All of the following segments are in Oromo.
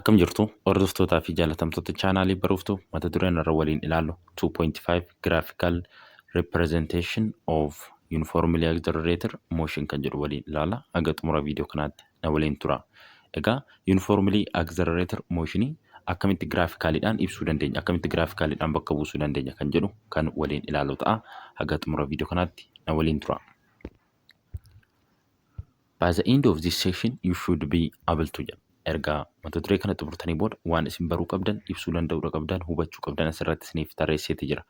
Akkam jirtu hordoftootaa fi jaalatamtoota chaanaalii baruuftuu mata dureen irra waliin ilaallu 2.5 graphical representation of uniformly accelerated motion kan jedhu waliin ilaala. Haga xumura viidiyoo kanaatti na waliin tura. Egaa uniformly accelerated motion akkamitti graphicalidhaan ibsuu dandeenya, akkamitti graphicalidhaan bakka buusuu dandeenya kan jedhu kan waliin ilaalu ta'a. Haga xumura viidiyoo kanaatti na waliin tura. By the end of this session you should be able to ergaa mata duree kana xumurtanii booda waan isin baruu qabdan, ibsuu danda'uu qabdan, hubachuu qabdan asirratti isiniif tarreesseeti jira.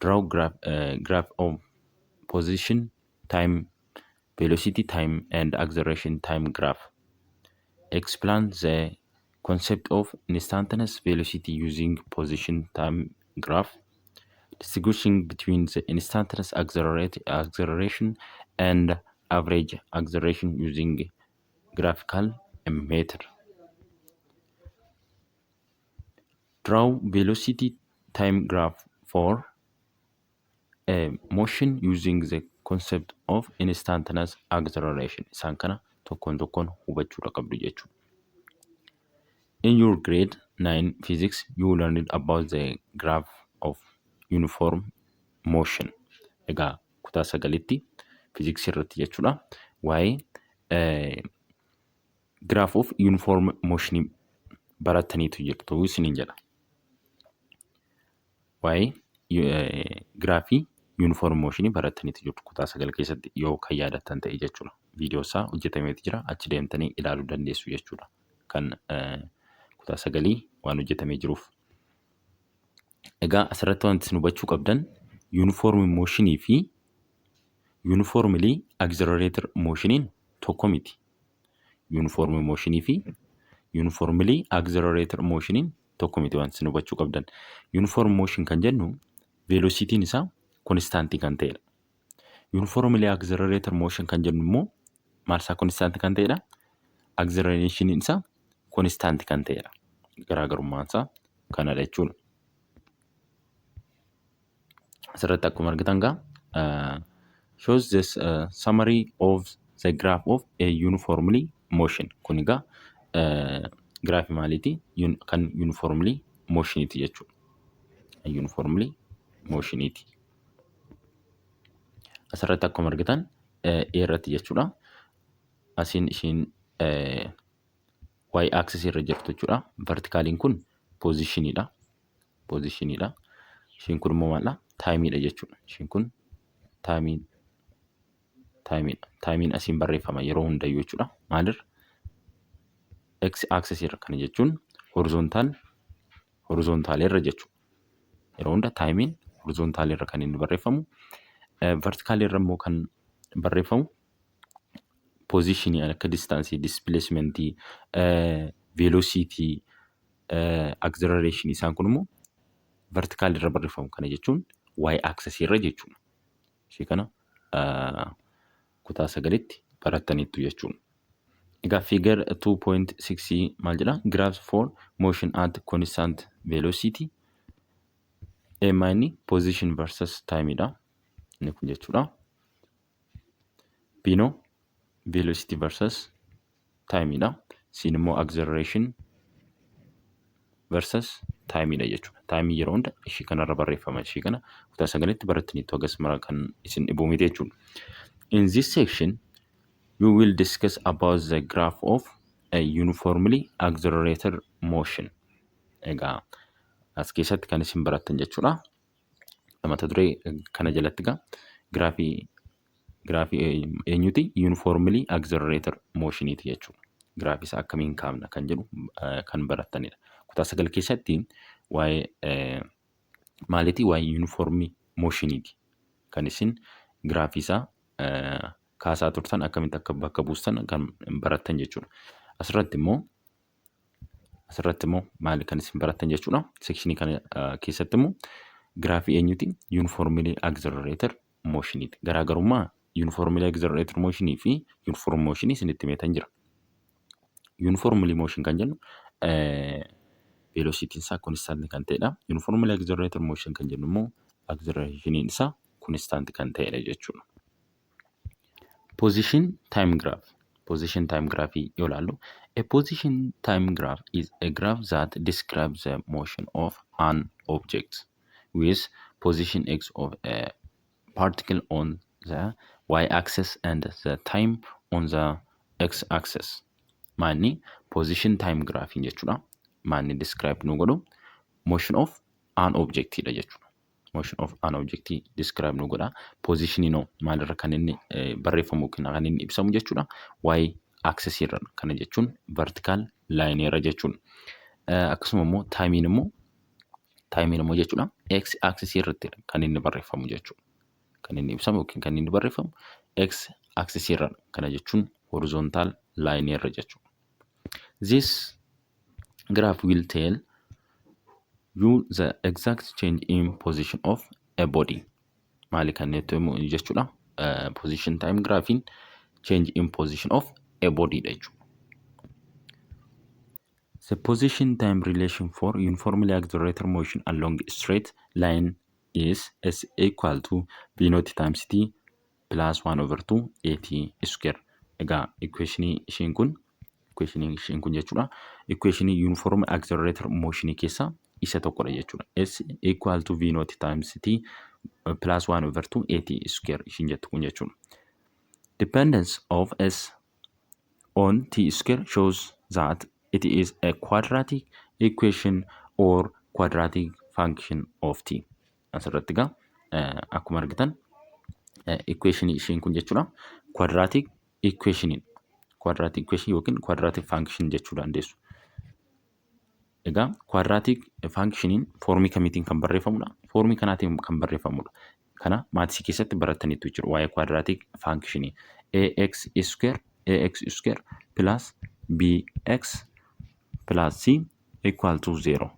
Draw graph of position, time, velocity, time and acceleration time graph. Explain the concept of instantaneous velocity using position time graph. Distinguishing between the instantaneous acceleration and average acceleration using graphical method. Draw velocity time graph for a motion using the concept of instantaneous acceleration. Isaan kana tokkoon tokkoon hubachuu qabdu jechuudha. In your grade 9 physics, you learned about the graph of uniform motion. Egaa kutaa 9tti physics irratti jechuudha. Waa'ee graph of uniform motion barattaniitu jirtu isiniin jedha. Waa'ee graafii uniform motion barattaniitu jirtu kutaa 9 keessatti yoo kan yaadattan ta'e jechuudha. Viidiyoo isaa hojjetameeti jira. Achi deemtanii ilaaluu dandeessu jechuudha. Kan kutaa 9 waan hojjetamee jiruuf. Egaa asirratti wanti isin hubachuu qabdan uniform motion fi uniformly accelerated motion tokko miti. Uniform motion fi uniformly accelerated motion tokko miti wanti isin hubachuu qabdan. Uniform motion kan jennu velocity isaa constantii kan ta'edha. Uniformly accelerated motion kan jennu immoo maal isaa constantii kan ta'edha. Acceleration isaa constantii kan ta'edha. Garaagarummaan isaa kanadha jechuudha. Asirratti akkuma argitan shows this summary of the graph of a uniformly motion. Kun egaa graafii maaliiti? Kan uniformly motioniti jechuudha. Uniformly motioniti. Asirratti akkuma argitan irratti jechuudha. Asiin ishiin y axis irra jirtu jechuudha. Verticaliin kun positionidha. Positionidha. Ishiin kun immoo maal? Timeidha jechuudha. Ishiin kun timeidha. Timein asiin barreeffama yeroo hundayyuu jechuudha. Maalirra? X axis irra kana jechuun horizontal irra jechuudha. Yeroo hunda timein horizontal irra kan inni barreeffamu. Vertical irra immoo kan barreeffamu position akka distance, displacement, velocity, acceleration isaan kun immoo vertical irra barreeffamu kana jechuun y axis irra jechuudha. Ishee kana kutaa 9tti barattaniittu jechuudha. Egaa figure 2.6 maal jedha? Graphs for motion at constant velocity. Inni position versus timeidha. Inni kun jechuudha. Bino velocity versus timeidha. Siin immoo acceleration versus timeidha jechuudha. Time yeroo hunda ishee kanarra barreeffama. Ishee kana kutaa 9tti barattaniittu hagas mara kan isin dhibuu miti jechuudha. In this section, we will discuss about the graph of a uniformly accelerated motion. Egaa as keessatti kan isin barattan jechuudha. Mata duree kana jalatti egaa graafii eenyuti? Uniformly accelerated motioniti jechuudha. Graafii isaa akkamiin kaafna kan jedhu kan barattanidha. Kutaa 9 keessatti waa'ee maalitii? Waa'ee uniform motioniti kan isin graafii isaa kaasaa turtan akkamitti akka bakka buustan kan barattan jechuudha. Asirratti immoo maali kan isin barattan jechuudha. Sekshinii kana keessatti immoo graafii eenyuti? Uniformly accelerated motioniti. Garaagarummaa uniformly accelerated motionii fi uniform motionii isinitti meetan jira. Uniformly motion kan jennu velocity isaa constant kan ta'edha. Uniformly accelerated motion kan jennu immoo acceleration isaa constant kan ta'edha jechuudha. Position time graph. position time graph yoo ilaallu, a position time graph is a graph that describes the motion of an object with position x of a particle on the y-axis and the time on the x-axis. Maanni position time graph jechuudha. Maanni describe nu godhu motion of an object dha jechuudha. Motion of an object describe nu godha. Position no maalirra kan inni barreeffamu kan inni ibsamu jechuudha. Y-axis irra kana jechuun vertical line irra jechuun. Akkasuma immoo time immoo jechuudha. X-axis irratti kan inni barreeffamu jechuudha. Kan inni ibsamu yookiin kan inni barreeffamu X-axis irra kana jechuun horizontal line irra jechuudha. This graph will tell you the exact change in position of a body. Maali kan netto jechuudha. Position time graphing change in position of a body dha jechuudha. The position time relation for uniformly accelerated motion along a straight line is S equal to V naught times T plus 1/2 AT square. Egaa equationii ishiin kun jechuudha. Equationii uniform accelerated motion keessa isa tokkodha jechuudha. S equal to V naught times T plus 1/2 AT square ishiin jettu kun jechuudha. Dependence of S on T square shows that it is a quadratic equation or quadratic function of T. Asirratti egaa akkuma argitan equation ishiin kun jechuudha. Quadratic equation yookiin quadratic function jechuu dandeessu. Egaa quadratic functioniin foormii kamiitiin kan barreeffamudha? Foormii kanaatiin kan barreeffamudha. Kana maatisii keessatti barattaniitu jiru. Waa'ee quadratic functionii ax square plus bx plus c equal to 0.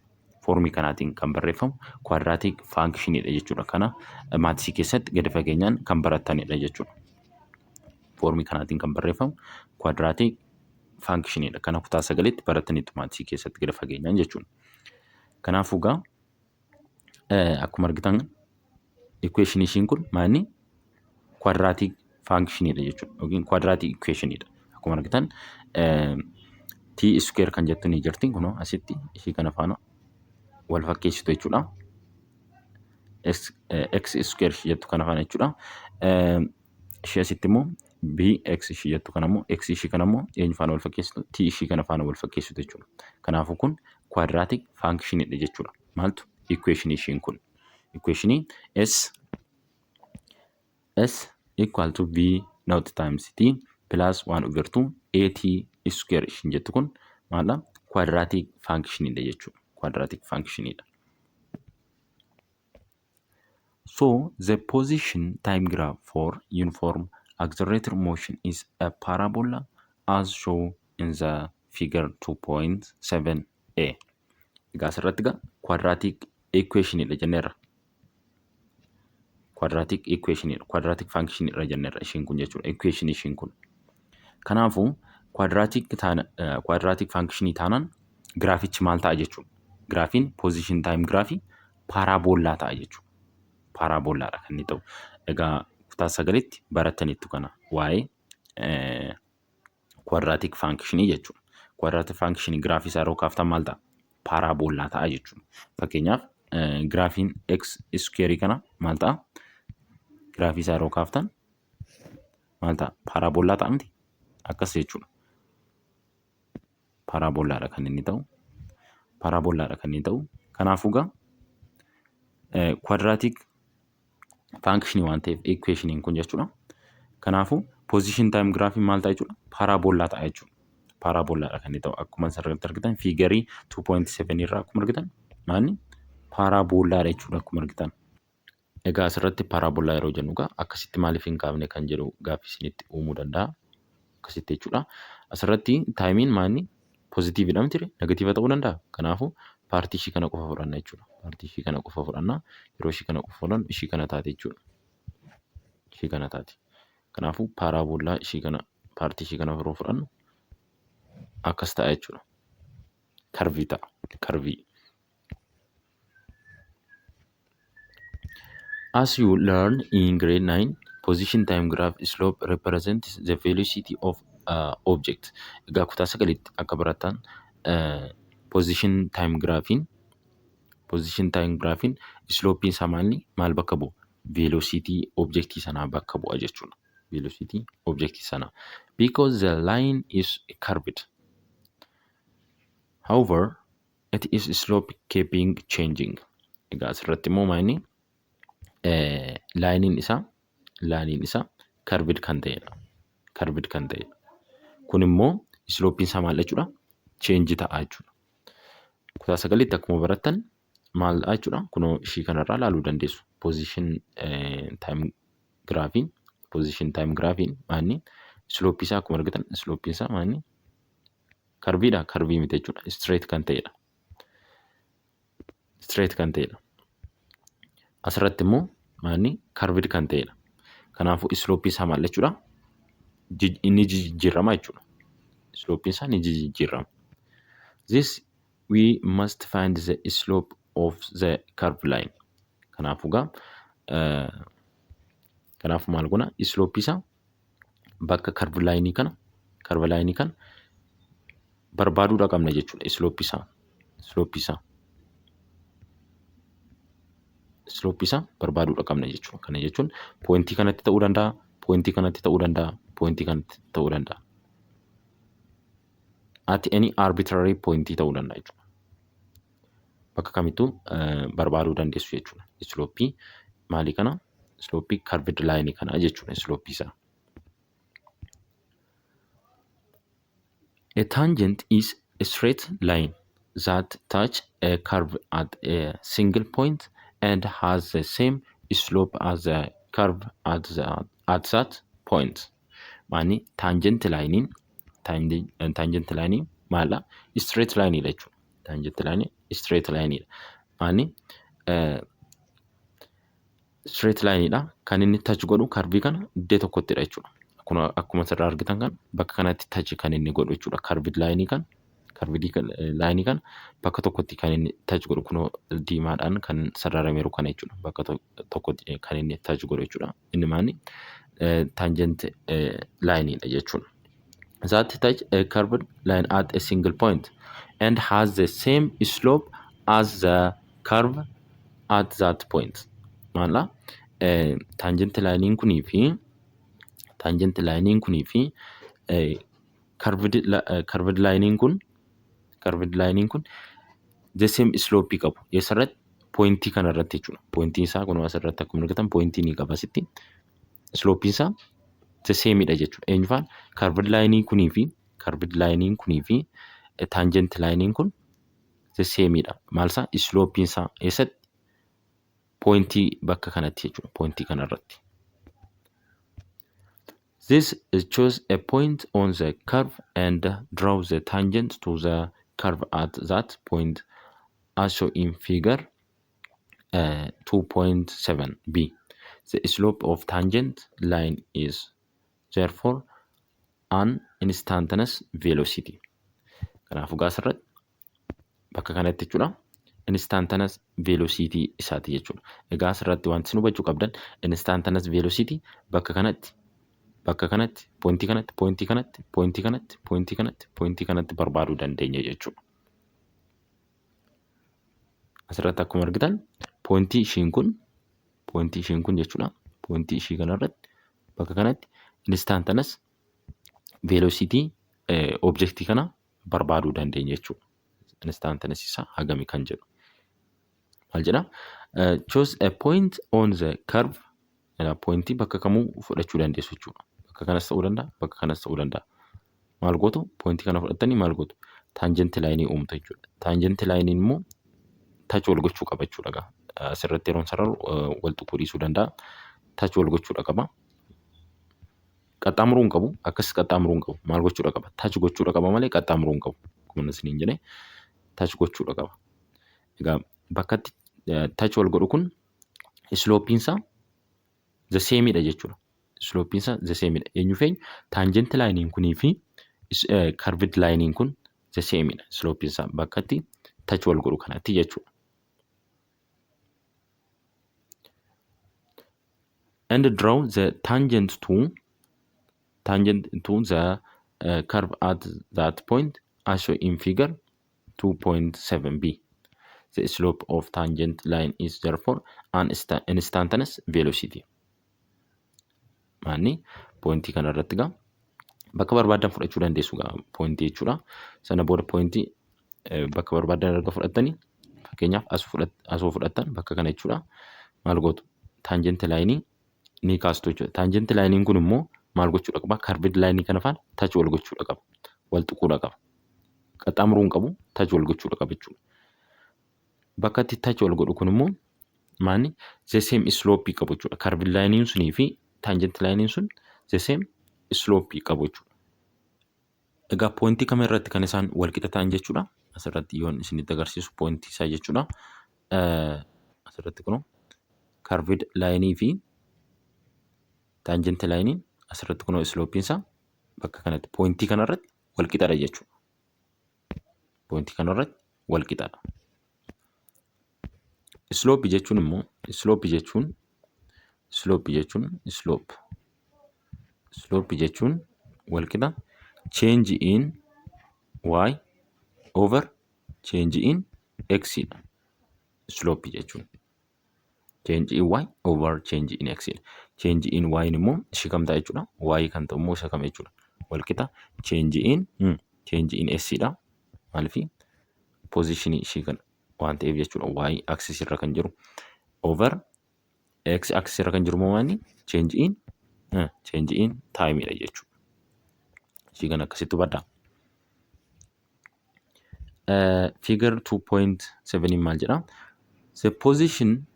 Foormii kanaatiin kan barreeffamu quadratic functionidha jechuudha. Kana maatisii keessatti gadi fageenyaan kan barattanidha jechuudha. Foormii kanaatiin kan barreeffamu quadratic functionidha. Kana kutaa 9tti barattaniitu maatisii keessatti gadi fageenyaan jechuudha. Kanaafuu egaa akkuma argitan equation ishiin kun maanni quadratic functionidha jechuudha. Yookiin quadratic equationidha. Akkuma argitan T square kan jettu ni jirti kunoo asitti ishii kana faana wal fakkeessitu jechuudha. X square jettu kana faana jechuudha. Ishii asitti immoo bx ishii jettu kana immoo x ishii kana immoo eenyu faana wal fakkeessitu t ishii kana faana wal fakkeessitu jechuudha. Kanaafuu kun quadratic functionidha jechuudha. Maaltu equation ishiin kun? Equationii S equal to V naught times T plus 1/2 AT square ishiin jettu kun maala quadratic functionidha jechuudha. Quadratic functionidha. So the position time graph for uniform accelerated motion is a parabola as shown in the figure 2.7a. Egaa asirratti egaa quadratic equationidha jenneerra. Quadratic function irra jenneerra ishiin kun jechuudha. Equation ishiin kun. Kanaafuu quadratic function taanaan graafichi maal ta'a jechuudha. Graafiin position time graafii paraboolaa ta'a jechuudha. Paraboolaadha kan inni ta'u. Egaa kutaa 9tti barattaniittu kana waa'ee quadratic functionii jechuudha. Quadratic functionii graafii isaa yeroo kaaftan maal ta'a? Paraboolaa ta'a jechuudha. Fakkeenyaaf graafiin x square kana maal ta'a? Graafii isaa yeroo kaaftan maal ta'a? Paraboolaa ta'a miti? Akkas jechuudha. Paraboolaadha kan inni ta'u. Kanaafuu egaa quadratic functionii waan ta'eef equationiin kun jechuudha. Kanaafuu position time graafiin maal ta'a jechuudha? Paraboolaa ta'a jechuudha. Paraboolaadha kan inni ta'u. Akkuma asirratti argitan fiigarii 2.7 irraa akkuma argitan maanni paraboolaadha jechuudha akkuma argitan. Egaa asirratti paraboolaa yeroo jennu egaa akkasitti maaliif hin kaafne kan jedhu gaaffii isinitti uumuu danda'a. Akkasitti jechuudha. Asirratti taayimiin maanni pozitiividha miti negatiiva ta'uu danda'a. Kanaafuu paartii ishii kana qofa fudhanna jechuudha. Paartii ishii kana qofa fudhanna. Yeroo ishii kana qofa fudhannu ishii kana taate jechuudha. Ishii kana taate. Kanaafuu paraboolaa ishii kana paartii ishii kana yeroo fudhannu akkas ta'a jechuudha. Karvii ta'a. Karvii. As you learn in grade 9, position time graph slope represents the velocity of object. Egaa kutaa sagalitti akka baratan position time graphiin slope isaa maal bakka bu'a? Velocity objectii sanaa bakka bu'a jechuudha. Velocity objectii sanaa. Because the line is curved. However, it is slope keeping changing. Egaa asirratti immoo maayini laayiniin isaa curved kan ta'edha. Kun immoo sloppiin isaa maal jechuudha? Change ta'a jechuudha. Kutaa sagalitti akkuma barattan maal jechuudha? Kunoo ishii kanarraa ilaaluu dandeessu. Position time graphiin maanni sloppii isaa akkuma argitan sloppiin isaa maanni curviidha. Curvii miti jechuudha. Straight kan ta'edha. Asirratti immoo maanni curved kan ta'edha. Kanaafuu sloppii isaa maal jechuudha? Inni jijjiirama jechuudha. Sloppiin isaa ni jijjiirama. This we must find the slope of the curved line. Kanaafuu maal goona? Sloppii isaa bakka curved line kana barbaaduudha qabna jechuudha. Sloppii isaa barbaaduudha qabna jechuudha. Kana jechuun pointii kanatti ta'uu danda'a, pointii kanatti ta'uu danda'a. At any arbitrary pointii ta'uu danda'a jechuudha. Bakka kamittuu barbaaduu dandeessu jechuudha. Sloppii maalii kana? Sloppii curved line kana jechuudha. Sloppii isaa. A tangent is a straight line that touch a curve at a single point and has the same slope as the curve at that point. Maani tangent line maala straight line dha jechuudha. Tangent line straight line dha. Maani straight line dha. Kan inni touch godhu curve kana iddoo tokkotti dha jechuudha. Akkuma asirraa argitan kan bakka kanatti touch kan inni godhu jechuudha. Curved line kan bakka tokkotti kan inni touch godhu kunoo diimaadhaan kan sararameeru kana jechuudha. Bakka tokkotti kan inni touch godhu jechuudha. Inni maani tangent line dha jechuudha. That touch a curved line at a single point and has the same slope as the curve at that point. Maala tangent line kunii fi curved line kun the same slope qabu. Eessarratti? Pointii kanarratti jechuudha. Pointiin isaa kunoo asirratti akkuma argitan pointii ni qaba asitti. Slope isaa the same dha jechuudha. Eenyufaan curved line kunii fi tangent line kun the same dha. Maalsaa? Slope isaa eessatti? Pointii bakka kanatti jechuudha. Pointii kanarratti. This choose a point on the curve and draw the tangent to the curve at that point as shown in figure 2.7b. The slope of tangent line is therefore an instantaneous velocity. Kanaafuu asirratti bakka kanatti jechuudha. Instantaneous velocity isaati jechuudha. Egaa asirratti wanti isin hubachuu qabdan instantaneous velocity bakka kanatti pointii kanatti barbaaduu dandeenya jechuudha. Asirratti akkuma argitan pointii ishiin kun jechuudha. Pointii ishii kanarratti bakka kanatti instantaneous velocity objectii kana barbaaduu dandeenya jechuudha. Instantaneous isaa hagami kan jedhu. Maal jedha? Choose a point on the curve. Pointii bakka kamuu fudhachuu dandeessu jechuudha. Bakka kanas ta'uu danda'a, bakka kanas ta'uu danda'a. Maal gootu? Pointii kana fudhattanii maal gootu? Tangent line uumtu jechuudha. Tangent line immoo touch wal gochuu qaba jechuudha. Asirratti yeroon sararu wal tuquu dhiisuu danda'a. Touch wal gochuudha qaba. Qaxxaamuruu hin qabu. Akkas qaxxaamuruu hin qabu. Maal gochuudha qaba? Touch gochuudha qaba malee qaxxaamuruu hin qabu. Akkuma isiniin jedhee touch gochuudha qaba. Egaa bakkatti touch wal godhu kun sloppiin isaa the same dha jechuudha. Sloppiin isaa the same dha. Eenyu feenya? Tangent line kunii fi curved line kun the same dha. Sloppiin isaa bakkatti touch wal godhu kanatti jechuudha. And draw the tangent to the curve at that point as shown in figure 2.7b. The slope of tangent line is therefore an instantaneous velocity. Maanni pointii kana irratti gaa bakka barbaadan fudhachuu dandeessu gaa pointii jechuudha. Sana booda pointii bakka barbaadan erga fudhattanii fakkeenyaaf asoo fudhattan bakka kana jechuudha. Maal gootu tangent line ni kaastu jechuudha. Tangent line kun immoo maal gochuudha qaba? Curved line kana faana touch wal gochuudha qaba. Wal tuquudha qaba. Qaxxaamuruu hin qabu, touch wal gochuudha qaba jechuudha. Bakka itti touch wal godhu kun immoo maanni the same slope qabu jechuudha. Curved line sunii fi tangent line sun the same slope qabu jechuudha. Egaa pointii kam irratti kan isaan wal qixa ta'an jechuudha. Asirratti yoon isinitti agarsiisu pointii isaa jechuudha. Asirratti kun curved line fi tangent line asirratti kun slope isaa bakka kanatti pointii kana irratti wal qixadha jechuudha. Pointii kana irratti wal qixadha. Slope jechuun immoo slope jechuun wal qixa change in y over change in x dha. Slope jechuun change in y over change in x dha. Change in y immoo ishee kam ta'a jechuudha. Y kan ta'u immoo isa kam jechuudha. Wal qixa change in s dha. Maaliif position ishee kan waan ta'eef jechuudha. Y axis irra kan jiru over x axis irra kan jiru immoo maanni change in time dha jechuudha. Ishee kan akkasitti hubadhaa. Figure 2.7 maal jedha? The position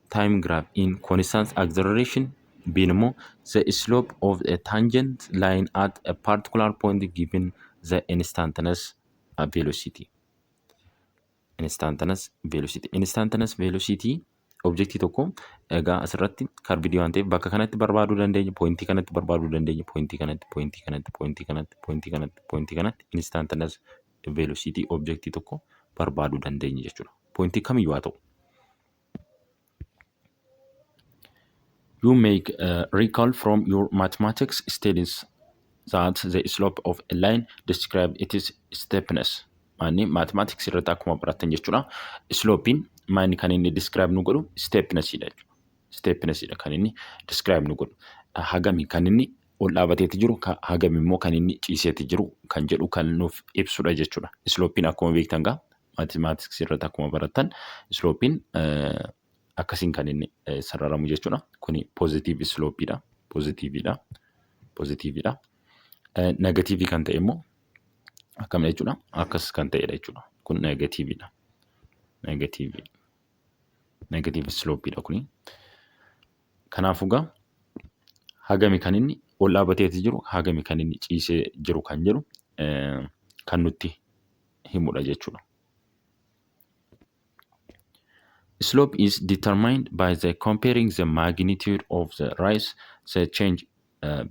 time graph in constant acceleration being immoo the slope of a tangent line at a particular point given the instantaneous velocity. Instantaneous velocity objectii tokko egaa asirratti curved waan ta'eef bakka kanatti barbaaduu dandeenya, pointii kanatti barbaaduu dandeenya, pointii kanatti instantaneous velocity objectii tokko barbaaduu dandeenya jechuudha. Pointii kamiyyuu haa ta'u. You may recall from your mathematics studies that the slope of a line described its steepness. Maanni mathematics irratti akkuma barattan jechuudha. Slopein maanni kan inni describe nu godhu steepness dha jechuudha. Steepness dha kan inni describe nu godhu. Hagami kan inni ol dhaabateeti jiru, hagami immoo kan inni ciiseeti jiru kan jedhu kan nuuf ibsudha jechuudha. Slopein akkuma beektan gaa mathematics irratti akkuma barattan slopein akkasiin kan inni sararamu jechuudha. Kuni positive slope dha. Positive dha. Negative kan ta'e immoo akkam jechuudha. Akkas kan ta'edha jechuudha. Kun negative dha. Negative slope dha kuni. Kanaafuu gaa hagami kan inni ol dhaabateeti jiru, hagami kan inni ciisee jiru kan jedhu kan nutti himudha jechuudha. Slope is determined by the comparing the magnitude of the rise, the change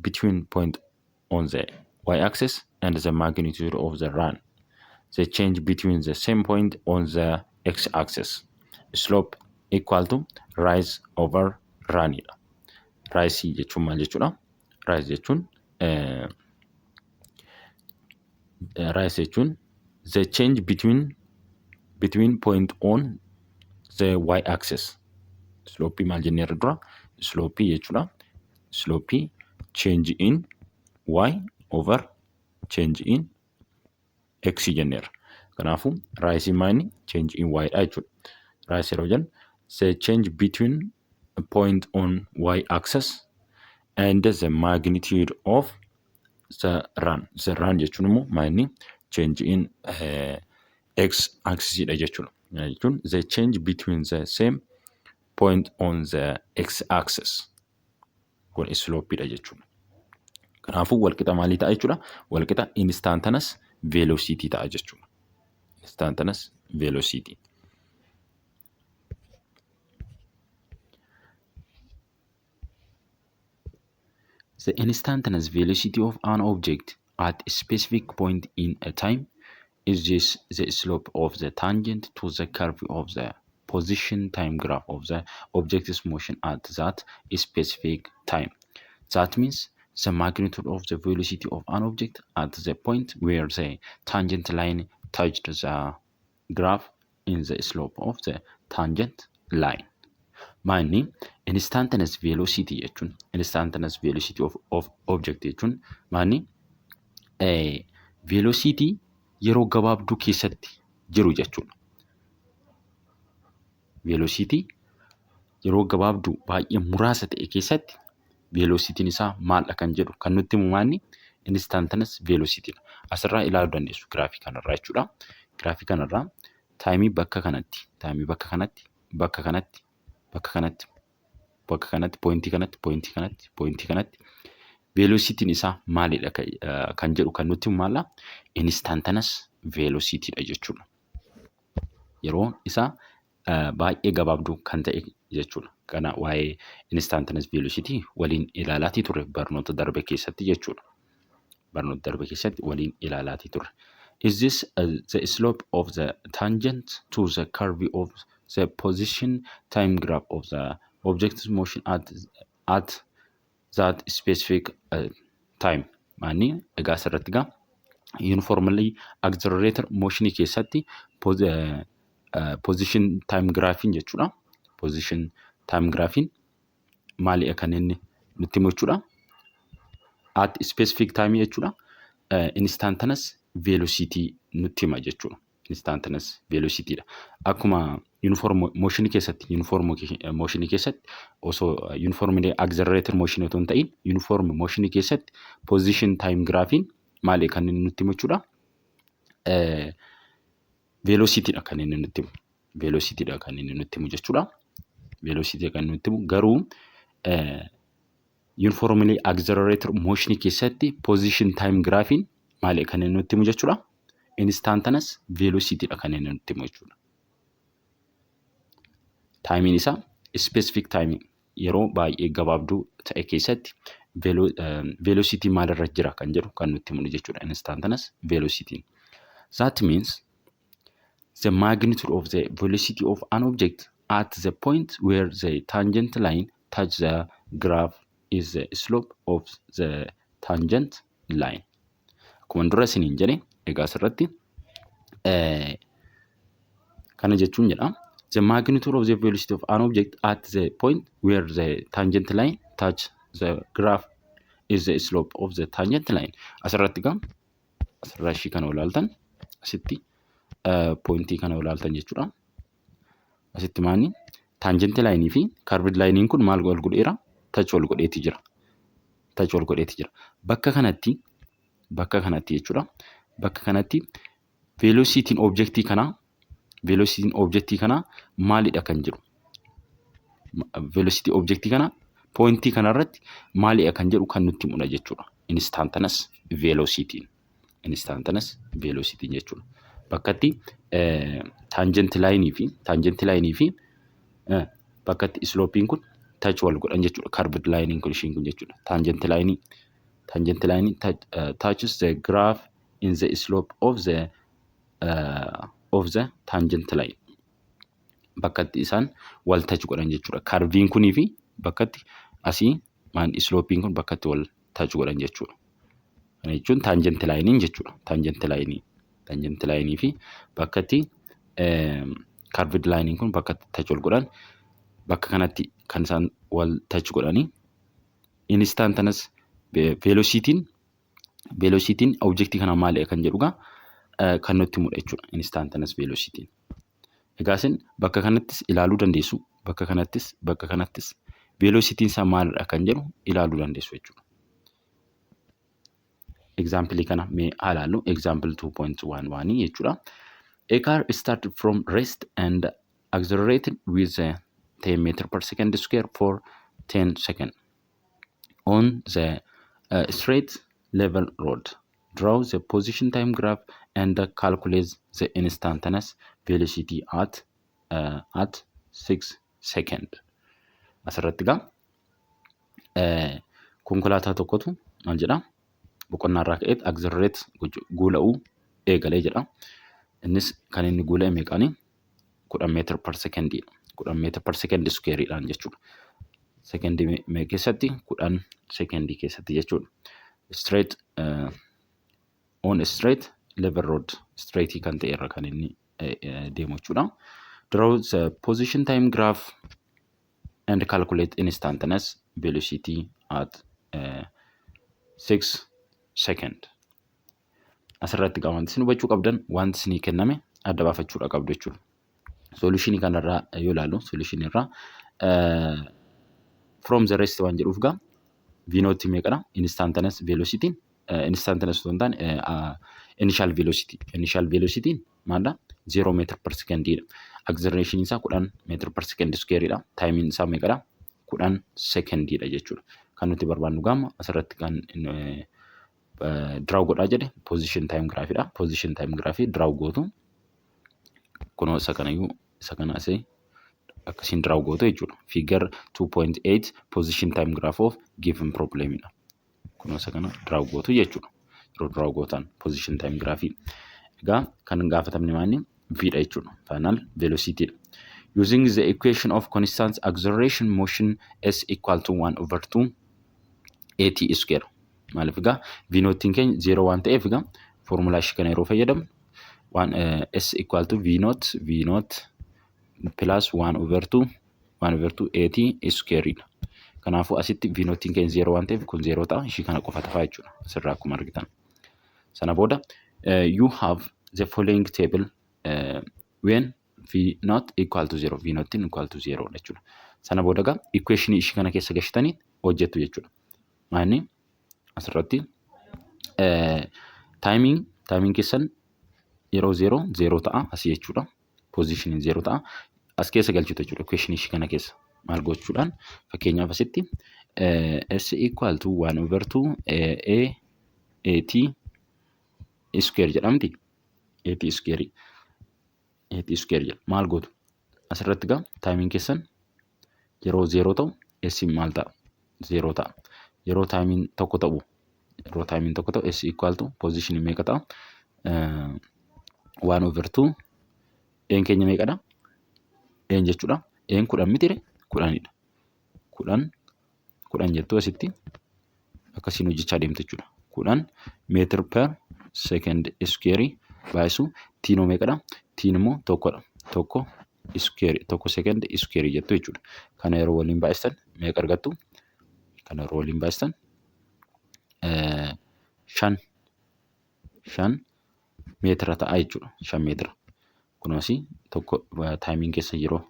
between point on the y-axis and the magnitude of the run, the change between the same point on the x-axis. Slope equal to rise over run. Rise jechuun maal jechuudha? Rise jechuun the change between point on the y-axis. Slope maal jennee irra dura? Slope jechuudha. Slope change in y over change in x jenneerra. Kanaafuu rise maanni change in y dha jechuudha. Rise yeroo jennu the change between a point on y-axis and the magnitude of the run. The run jechuun immoo maanni change in x-axis dha jechuudha. Jechuun the change between the same point on the x-axis. Kun slope dha jechuudha. Kanaafuu walqixa maalii ta'a jechuudha? Walqixa instantaneous velocity ta'a jechuudha. Instantaneous velocity. The instantaneous velocity of an object at a specific point in a time is just the slope of the tangent to the curve of the position time graph of the object's motion at that specific time. That means the magnitude of the velocity of an object at the point where the tangent line touched the graph in the slope of the tangent line. Maalni instantaneous velocity jechuun instantaneous velocity of object jechuun maalni velocity yeroo gabaabduu keessatti jiru jechuudha. Velocity yeroo gabaabduu baay'ee muraasa ta'e keessatti velocity'n isaa maaldha kan jedhu kan nutti himu maalni instantaneous velocity dha. Asirraa ilaaluu dandeessu graafii kanarraa jechuudha. Graafii kanarraa taayimii bakka kanatti, taayimii bakka kanatti, bakka kanatti, bakka kanatti, bakka kanatti, poointii kanatti, poointii kanatti, poointii kanatti velocity'n isaa maalidha kan jedhu kan nutti himu maalla instantaneous velocity dha jechuudha. Yeroo isaa baay'ee gabaabduu kan ta'e jechuudha. Kana waa'ee instantaneous velocity waliin ilaalaatii turre barnoota darbe keessatti jechuudha. Barnoota darbe keessatti waliin ilaalaatii turre. Is this the slope of the tangent to the curve of the position time graph of the object's motion at that specific time? Maanni egaa asirratti egaa uniformly accelerator motion keessatti position time graphing jechuudha. Position time graphing maali kan inni nutti himu jechuudha. At specific time jechuudha. Instantaneous velocity nutti hima jechuudha. Instantaneous velocity dha. Akkuma uniform motion keessatti osoo uniformly accelerator motion otoo hin ta'in uniform motion keessatti position time graphing maali kan inni nutti himu jechuudha. Velocity dha kan inni nutti himu. Velocity dha kan inni nutti himu jechuudha. Velocity kan nutti himu garuu uniformly accelerator motion keessatti position time graphing maali kan inni nutti himu jechuudha. Instantaneous velocity dha kan inni nutti himu jechuudha. Timing isaa specific timing yeroo baay'ee gabaabduu ta'e keessatti velocity maalirra jira kan jedhu kan nutti himu jechuudha. Instantaneous velocity. That means the magnitude of the velocity of an object at the point where the tangent line touches the graph is the slope of the tangent line. Akkuma dura isiniin jedhe egaa asirratti kana jechuun jedha. The magnitude of the velocity of an object at the point where the tangent line touches the graph is the slope of the tangent line. Asirratti egaa asirraa ishii kana ilaaltan asitti pointii kana ilaaltan jechuudha. Asitti maani tangent line fi curved line kun maal wal godheera? Touch wal godheeti jira. Touch wal godheeti jira. Bakka kanatti jechuudha. Bakka kanatti velocity'n objectii kana maalidha kan jedhu. Velocity objectii kana pointii kanarratti maalidha kan jedhu kan nutti himudha jechuudha. Instantaneous velocity. Instantaneous velocity jechuudha. Bakkatti tangent line fi bakkatti slopein kun touch wal godhan jechuudha. Curved line kun ishiin kun jechuudha. Tangent line touches the graph in the slope of the tangent line. Bakkatti isaan wal touch godhan jechuudha. Curvein kunii fi bakkatti asii slopein kun bakkatti wal touch godhan jechuudha. Kana jechuun tangent line jechuudha. Tangent line fi bakkatti curved line kun bakkatti touch wal godhan bakka kanatti kan isaan wal touch godhani instantaneous velocity'n objectii kana maali kan jedhuga kan nutti himudha jechuudha. Instantaneous velocity. Egaa isin bakka kanattis ilaaluu dandeessu. Bakka kanattis velocity'n isaa maalidha kan jedhu ilaaluu dandeessu jechuudha. Example kana mee ilaallu. Example 2.11 jechuudha. A car started from rest and accelerated with 10 meter per second square for 10 seconds on the straight level road. Draw the position time graph and calculate the instantaneous velocity at 6 seconds. Asirratti egaa konkolaataa tokkotu maal jedha? Boqonnaarraa ka'eet accelerate guula'uu eegalee jedha. Innis kan inni guula'e meeqaanii? 10 meter per second. 10 meter per second square dhaan jechuudha. sekendii meeqa keessatti 10 sekendii keessatti jechuudha. Straight on straight level road straight kan ta'e irra kan inni deemu jechuudha. Draw the position time graph and calculate instantaneous velocity at 6 second. Asirratti wanti isin hubachuu qabdan wanti isinii kenname adda baafachuudha qabdu jechuudha. Solutionii kanarraa yoo ilaallu solutionii irraa from the rest waan jedhuuf gaa v naught meeqadha instantaneous velocity instantaneous osoo hin taane initial velocity maalidha 0 meter per second dha. Acceleration isaa 10 meter per second square dha. Timing isaa meeqadha 10 second dha jechuudha. Kan nuti barbaannu gaama asirratti kan draw godhaa jedhe position time graph dha. Position time graph draw gootu kunoo isa kanayyuu isa kana asii akkasiin draw gootu jechuudha. Figure 2.8 position time graph of given problem dha. Kunoo isa kana draw gootu jechuudha. Yeroo draw gootan position time graph egaa kan gaafatamne maanni v dha jechuudha. Final velocity dha. Using the equation of constant acceleration motion s equal to 1/2 at square. Maaliif egaa v naught keenya 0 waan ta'eef egaa formula ishii kana yeroo fayyadamnu s equal to v naught plus 1/2 at square dha. Kanaafuu asitti v naught keenya 0 waan ta'eef kun 0 ta'a. Ishii kana qofa ta'a jechuudha. Asirraa akkuma argitan. Sana booda you have the following table when v naught equal to 0 v naught equal to 0 jechuudha. Sana booda egaa equation ishii kana keessa gashitanii hojjettu jechuudha. Maanni asirratti timing keessan yeroo 0 ta'a asii jechuudha. Position 0 ta'a. As keessa galchitu jechuudha. Equation ishii kana keessa maal gochuudhaan fakkeenyaaf asitti s equal to 1/2 at square jedhamti. At square jedha. Maal gootu asirratti gaa timing keessan yeroo 0 ta'u s maal ta'a 0 ta'a. Yeroo timing tokko ta'u s equal to position meeqa ta'a 1/2 n keenya meeqadha n jechuudha. N 10 mitire 10dha. 10 jettu asitti akkasiin hojjechaa deemtu jechuudha. 10 meter per second square baayisu tiinoo meeqadha tiin immoo tokkodha. Tokko second square jettu jechuudha. Kana yeroo waliin baay'istan meeqa argattu? Kana yeroo waliin baay'istan 5 meetira ta'a jechuudha. 5 meetira. Kunis tokko timing keessa yeroo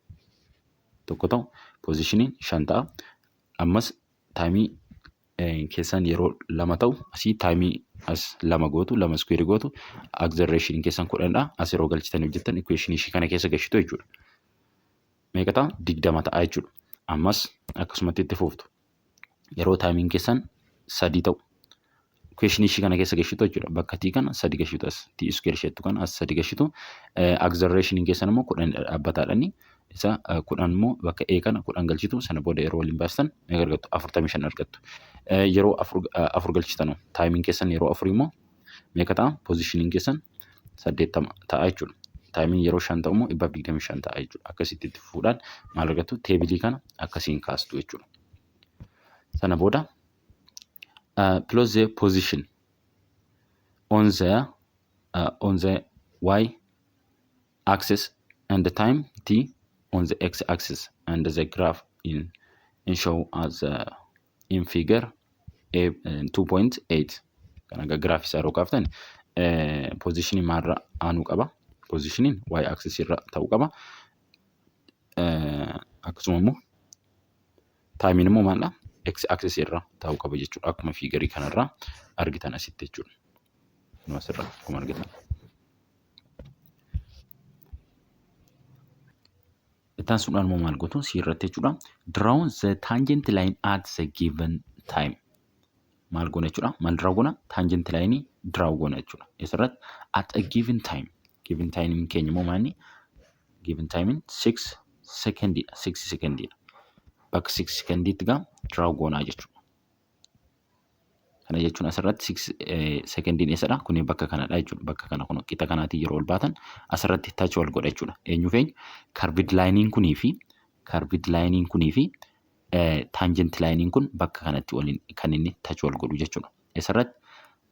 tokko ta'u positioniin 5 ta'a. Ammas timing keessan yeroo 2 ta'u asii timing as 2 gootu 2 square gootu acceleration keessan 10dha. As yeroo galchitanii hojjettan equation ishii kana keessa gashitu jechuudha. Meeqa ta'a 20 ta'a jechuudha. Ammas akkasumatti itti fuftu. Yeroo timing keessan 3 ta'u equation ishii kana keessa gashitu jechuudha. Bakka t kana 3 gashitu as t square jettu kana as 3 gashitu acceleration keessan immoo 10 dhaabbataadhani. Isa 10 immoo bakka e kana 10 galchitu sana booda yeroo waliin baastan meeqa argattu 45 argattu. Yeroo 4 galchitan timing keessan yeroo 4 immoo meeqa ta'a positioning keessan 80 ta'a jechuudha. Timing yeroo 5 ta'u immoo 125 ta'a jechuudha. Akkasitti itti fuudhaan maal argattu teebilii kana akkasiin kaastu jechuudha. Sana booda plot the position on the y axis and the time t on the x axis and the graph in show as in figure 2.8. Kana graph isaa yeroo kaaftan positionii maalirra aanuu qaba. Positioning y axis irra ta'uu qaba. Akkasuma immoo timing immoo maalidha x axis irra ta'uu qaba jechuudha. Akkuma figure kanarraa argitan asitti jechuudha. Kunoo asirra akkuma argitan. Itaan suudhaan immoo maal gootu siirratti jechuudha. Draw the tangent line at the given time. Maal goona jechuudha. Maal draw goona tangent line draw goona jechuudha. Asirratti at a given time. Given time keenya immoo maanni given time 6 second 6 second. Bakka 6 secondiitti gaa draw goonaa jechuudha. Kana jechuun asirratti 6 secondiin eessadha. Kuni bakka kanadha jechuudha. Bakka kana kun qixa kanaatiin yeroo ol baatan asirratti touch wal godha jechuudha. Eenyuuf eenyu? Curved linein kunii fi Tangent laayiniin kun bakka kanatti waliin kan inni touch wal godhu jechuudha. Isarratti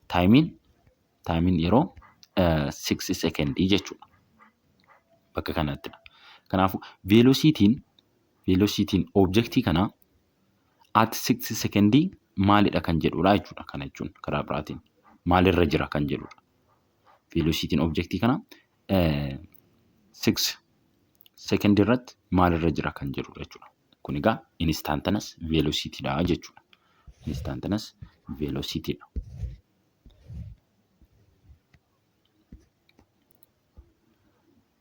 taayimiin yeroo 6 sekendii jechuudha. Bakka kanattidha. Kanaafuu velociitiin objectii kanaa at 6 sekendii maalidha kan jedhudha jechuudha. Kana jechuun karaa biraatiin maalirra jira kan jedhudha. Velociitiin objectii kanaa 6 sekendii irratti maalirra jira kan jedhudha jechuudha. Kun egaa instantaneous velocityidha jechuudha. Instantaneous velocityidha.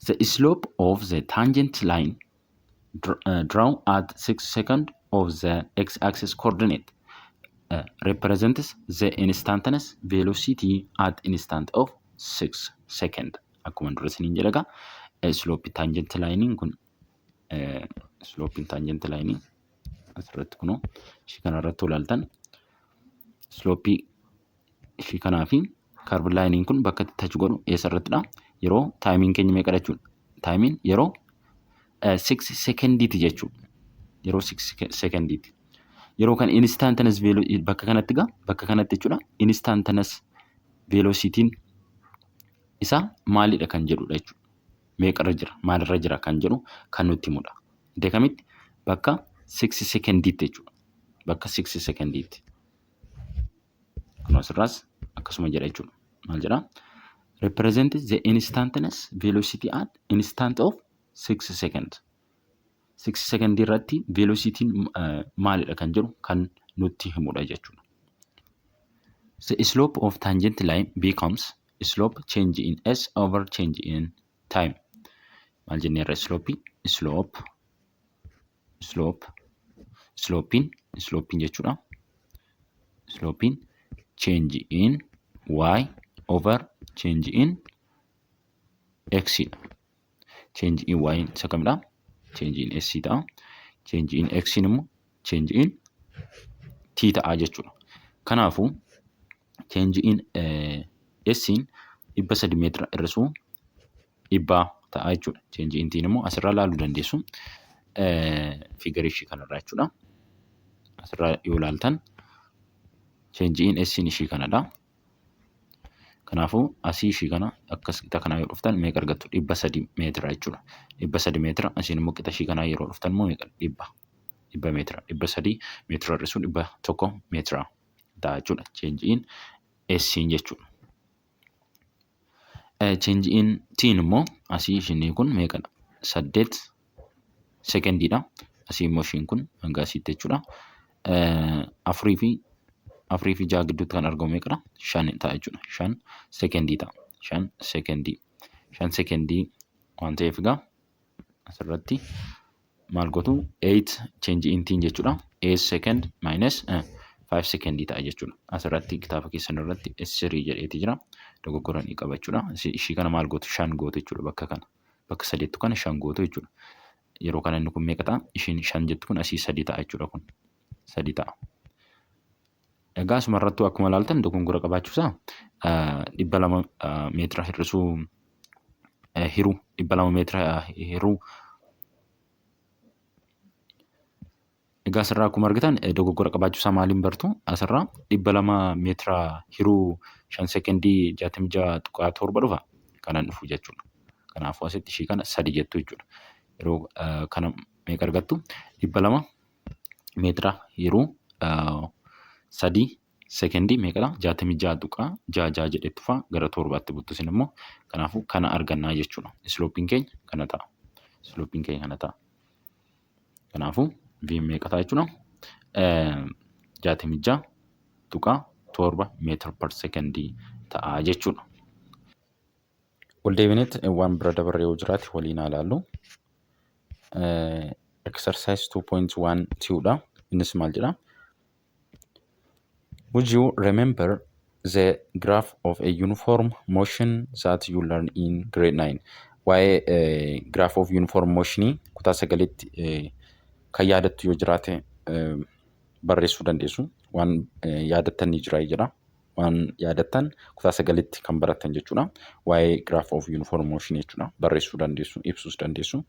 The slope of the tangent line drawn at 6 seconds of the x-axis coordinate represents the instantaneous velocity at instant of 6 seconds. Akkuma dura isiniin jedha egaa slope tangent line kun slope tangent line asirratti kunoo ishii kanarratti ilaaltan slope ishii kanaa fi curve line kun bakka itti touch godhu eessarrattidha. Yeroo taayimiin keenya meeqadha jechuudha. Taayimiin yeroo 6 sekendiiti jechuudha. Yeroo 6 sekendiiti. Yeroo kan instantaneous velocity bakka kanatti jechuudha. Instantaneous velocity'n isaa maalidha kan jedhudha jechuudha. Meeqarra jira, maalirra jira kan jedhu kan nutti himudha. Iddoo kamitti bakka 6 sekendiitti jechuudha. Bakka 6 sekendiitti. Kun asirraas akkasuma jedha jechuudha. Maal jedhaa? Represent the instantaneous velocity at instant of 6 seconds. 6 second irratti velocity'n maalidha kan jedhu kan nutti himudha jechuudha. The slope of tangent line becomes slope change in s over change in time. Maal jenneerra slopein jechuudha. Slopein change in y over change in x. Change in y isa kamidha? Change in s ta'a. Change in x immoo change in t ta'a jechuudha. Kanaafuu change in s 300 meetira hir'isuu 100 ta'a jechuudha. Change in t immoo asirraa ilaaluu dandeessu. Figure ishii kanarraa jechuudha. Asirraa yoo ilaaltan change in s ishii kanadha. Kanaafuu asii ishii kana akkasitti kanaa yoo dhuftan meeqa argattu? 300 meetira jechuudha. 300 meetira asiin immoo qixa ishii kanaa yeroo dhuftan immoo meeqa? 100 meetira. 300 meetira hir'isuu 100 meetira ta'a jechuudha. Change in s jechuudha. Change in t immoo asii ishiin kun meeqadha? 8 sekendiidha. Asii immoo ishiin kun hanga asiitti jechuudha. 4 fi 6 gidduutti kan argamu meeqadha? 5 ta'a jechuudha. 5 sekendii ta'a. 5 sekendii. 5 sekendii waan ta'eef egaa asirratti maal gootu? 8 change in t jechuudha. 8 second minus 5 sekendii ta'a jechuudha. Asirratti kitaaba keessan irratti S3 jedheeti jira. Dogoggora ni qaba jechuudha. Ishii kana maal gootu? 5 gootu jechuudha bakka kana. Bakka 8 kana 5 gootu jechuudha. Yeroo kana inni kun meeqa ta'a? Ishiin 5 jettu kun asii 3 ta'a jechuudha kun. 3 ta'a. Egaa asumarrattuu akkuma ilaaltan dogoggora qabaachuusaa 200 meetira hir'isuu hiruu 200 meetira hiruu. Egaa asirraa akkuma argitan dogoggora qabaachuusaa maaliin bartu? Asirraa 200 meetira hiruu 5 sekendii 66.7 dhufa. Kanaan dhufu jechuudha. Kanaafuu asitti ishii kana 3 jettu jechuudha. Yeroo kana meeqa argattu? 200 meetira hiruu 3 sekendii meeqadha? 66.6 jedhetti faa gara 7tti buttusin immoo kanaafuu kana argannaa jechuudha. Sloopiin keenya kana ta'a. Kanaafuu v meeqa ta'a jechuudha? 66.7 meetira per sekendii ta'a jechuudha. Wal deebineetti waan bira dabarre yoo jiraate waliin haa ilaallu. Exercise 2.12 dha. Innis maal jedha? Would you remember the graph of a uniform motion that you learned in grade 9? Waa'ee graph of uniform motionii kutaa 9tti kan yaadattu yoo jiraate barreessuu dandeessu. Waan yaadattan ni jira jedha. Waan yaadattan kutaa 9tti kan baratan jechuudha. Waa'ee graph of uniform motion jechuudha. Barreessuu dandeessu, ibsuus dandeessu.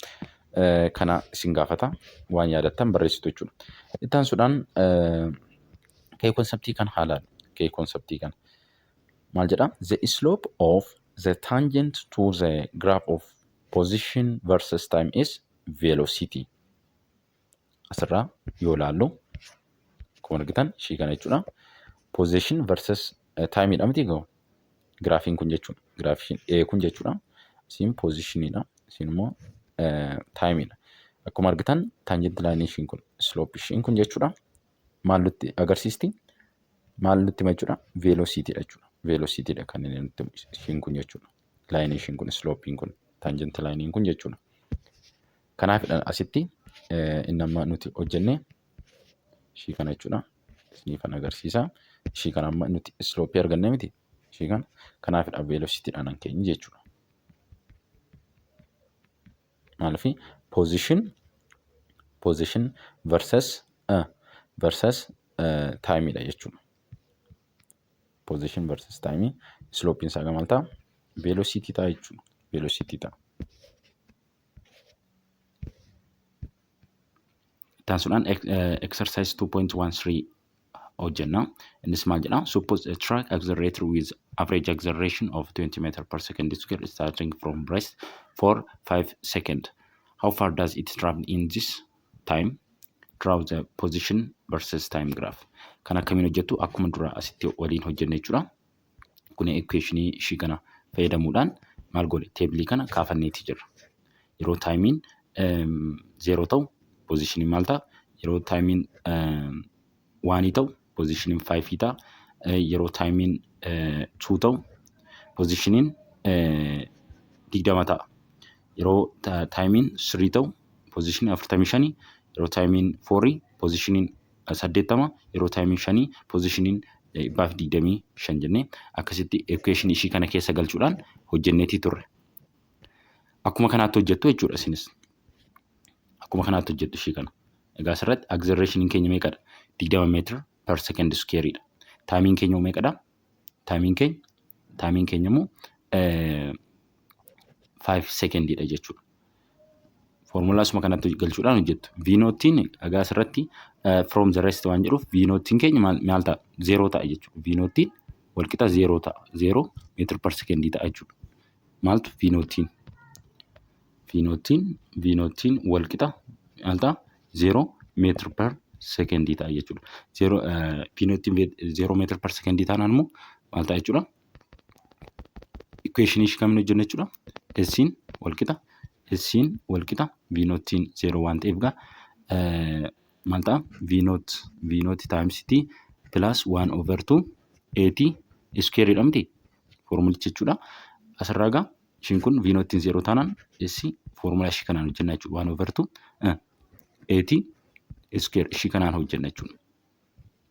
kana isin gaafata waan yaadattan barreessitu jechuudha. Itti aansuudhaan kee konseptii kan haalaan kee konseptii kan maal jedha? The slope of the tangent to the graph of position versus time is velocity. Asirraa yoo ilaallu akkuma argitan ishii kana jechuudha. Position versus time dha miti ga'u. Graafiin kun jechuudha. Graafiin A kun jechuudha. Isin positionidha. Isin immoo time dha. Akkuma argitan tangent line ishiin kun slope ishiin kun jechuudha. Maal nutti agarsiisti? Maal nutti hima jechuudha? Velocity dha jechuudha. Velocity dha kan inni nutti ishiin kun jechuudha. Line ishiin kun slope kun tangent line kun jechuudha. Kanaafidha asitti inni amma nuti hojjenne ishii kana jechuudha. Isiniifan agarsiisa. Ishii kana amma nuti slope arganne miti. Ishii kana kanaafidha velocity dhaan keenya jechuudha. Maaliif position versus time dha jechuudha. Position versus time slope isaa maal ta'a? Velocity ta'a jechuudha. Velocity ta'a. Taasisuudhaan exercise 2.13 hojjenna. Innis maal jedha? Suppose a track accelerator with average acceleration of 20 meters per second square starting from rest for 5 seconds. How far does it travel in this time? Draw the position versus time graph. Kan akkamiin hojjettu akkuma dura asitti waliin hojjenne jechuudha. Kun equationii ishii kana fayyadamuudhaan maal godhe? Teebilii kana kaafanneeti jirra. Yeroo taayimiin 0 ta'u positionii maal ta'a? Yeroo taayimiin 1 ta'u positionii 5 ta'a. Yeroo taayimiin 2 ta'u positionii 20 ta'a. Yeroo taayimiin 3 ta'u positionii 45. Yeroo taayimiin 4 positionii 80. Yeroo taayimiin 5 positionii 25 jennee akkasitti equation ishii kana keessa galchuudhaan hojjenneetii turre. Akkuma kanaatti hojjettu jechuudha isinis. Akkuma kanaatti hojjettu ishii kana. Egaa asirratti acceleration keenya meeqadha? 20 meter per second square dha. Taayimiin keenya meeqadha? Taayimiin keenya immoo 5 second dha jechuudha. Formula asuma kanatti galchuudhaan hojjettu. V nootiin egaa asirratti from the rest waan jedhuuf V nootiin keenya maal ta'a? 0 ta'a jechuudha. V nootiin walqixa 0 ta'a. 0 meter per second ta'a jechuudha. Maaltu V nootiin? V nootiin walqixa maal ta'a? 0 meter per second ta'a jechuudha. V nootiin 0 meter per second taanaan immoo maal ta'a jechuudha? Equation ishii kamiin hojjenna jechuudha? Siin walqixa V nootiin 0 waan ta'eef maal ta'a? V noot times T plus 1 over 2 AT square dha miti? Formulichi jechuudha. Asirraa egaa ishiin kun V nootiin 0 taanaan formula ishii kanaan hojjenna jechuudha. 1 over 2 AT square ishii kanaan hojjenna jechuudha.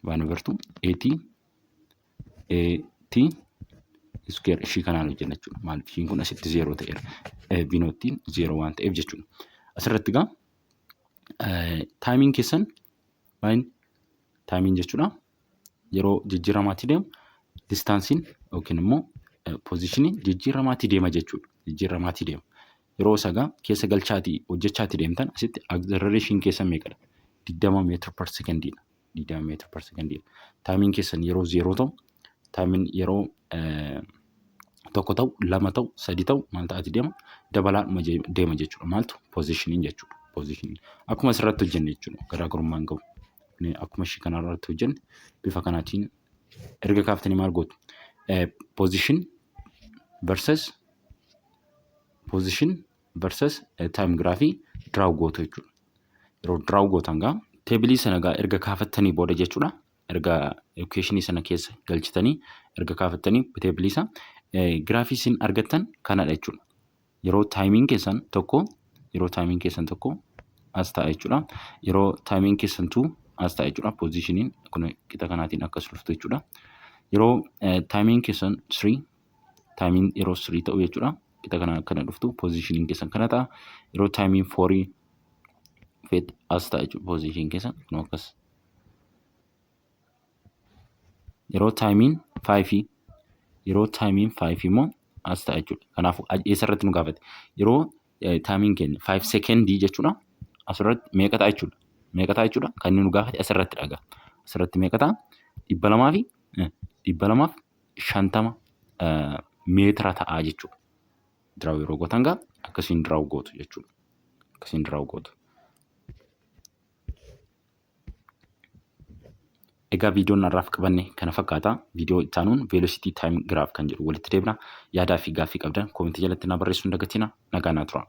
1 over 2 AT square ishii kanaan hojjenna jechuudha. Maaliif ishiin kun asitti 0 ta'eera. V nootiin 0 waan ta'eef jechuudha. Asirratti egaa taayimiin keessan taayimiin jechuudha. Yeroo jijjiiramaatti deemu distaansiin yookiin immoo pozishiniin jijjiiramaatti deema jechuudha. Jijjiiramaatti deema. Yeroo isaa keessa galchaatii hojjechaatti deemtan asitti acceleration keessan meeqadha? 20 meter per second dha. 20 meter per second dha. Taayimiin keessan yeroo 0 ta'u taayimiin yeroo tokko ta'u 2 ta'u 3 ta'u maal ta'ati deema? Dabalaa deema jechuudha. Maaltu? Pozishiniin jechuudha. Pozishiniin. Akkuma asirratti hojjenne jechuudha. Garaagarummaan qabu. Akkuma ishii kanarratti hojjenne bifa kanaatiin erga kaaftanii maal gootu? Position versus time graphii draw gootu jechuudha. Yeroo draw gootan gaa teebilii sana gaa erga kaafattanii booda jechuudha. Erga equationii sana keessa galchitanii erga kaafattanii teebilii isaa graafii isin argattan kanadha jechuudha. Yeroo taayimiin keessan tokko as ta'a jechuudha. Yeroo taayimiin keessan 2 as ta'a jechuudha. Pozishiniin kun qixa kanaatiin akkas dhuftu jechuudha. Yeroo taayimiin keessan 3 taayimiin yeroo 3 ta'u jechuudha. Qixa kana dhuftu pozishiniin keessan kana ta'a. Yeroo taayimiin 4 as ta'a jechuudha. Pozishiniin keessan kun akkas. Yeroo taayimiin 5 immoo as ta'a jechuudha. Kanaafuu eessarratti nu gaafate? Yeroo taamiin keenya 5 sekendii jechuudha. Asirratti meeqa ta'a jechuudha? Meeqa ta'a jechuudha? Kan inni nu gaafate asirratti dhagaa. Asirratti meeqa ta'a? 250 meetira ta'a jechuudha. Diraawu yeroo gootan gaa akkasiin diraawu gootu jechuudha. Akkasiin diraawu gootu. Egaa viidiyoon har'aaf qabanne kana fakkaata. Viidiyoo itti aanuun velocity time graph kan jedhu walitti deebina. Yaadaa fi gaaffii qabdan koomentii jalatti na barreessuu hin dagatinaa. Nagaa naa turaa.